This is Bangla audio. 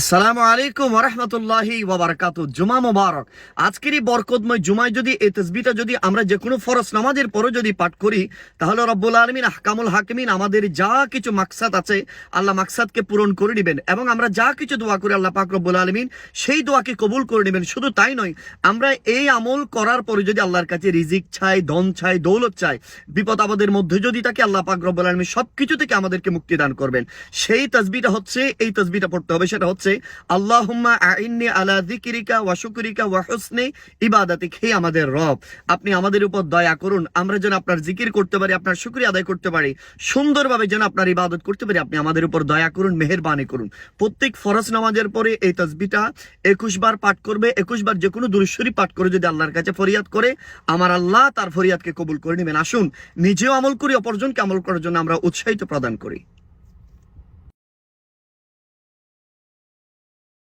আসসালামু আলাইকুম ওয়া রাহমাতুল্লাহি ওয়া বারাকাতুহু। জুমা মোবারক। আজকের এই বরকতময় জুমায় যদি এই তাসবিহটা যদি আমরা যে কোনো ফরজ নামাজের পরে যদি পাঠ করি, তাহলে রব্বুল আলামিন আহকামুল হাকিমিন আমাদের যা কিছু মাকসাদ আছে আল্লাহ মাকসাদকে পূরণ করে নেবেন, এবং আমরা যা কিছু দোয়া করি আল্লাহ পাক রব্বুল আলামিন সেই দোয়াকে কবুল করে নেবেন। শুধু তাই নয়, আমরা এই আমল করার পরে যদি আল্লাহর কাছে রিজিক চাই, ধন চাই, দৌলত চাই, বিপদ আপদের মধ্যে যদি তাকে আল্লাহ পাক রব্বুল আলামিন সবকিছু থেকে আমাদেরকে মুক্তি দান করবেন। সেই তাসবিহটা হচ্ছে, এই তাসবিহটা পড়তে হবে, সেটা হচ্ছে আল্লাহুম্মা আইন্নি আলা যিকরিকা ওয়া শুকরিকা ওয়া হুসনি ইবাদাতিক। হে আমাদের রব, আপনি আমাদের উপর দয়া করুন, আমরা যেন আপনার জিকির করতে পারি, আপনার শুকরিয়া আদায় করতে পারি, সুন্দরভাবে যেন আপনার ইবাদত করতে পারি। আপনি আমাদের উপর দয়া করুন, মেহেরবানি করুন। প্রত্যেক ফরজ নামাজের পরে এই তাসবিহটা 21 বার পাঠ করবে। 21 বার যে কোনো দুরূদ শরীফ পাঠ করে যদি আল্লাহর কাছে ফরিয়াদ করে, আমার আল্লাহ তার ফরিয়াদকে কবুল করে নেবেন। আসুন নিজেও আমল করি, অপরজনকে আমল করার জন্য আমরা উৎসাহিত প্রদান করি।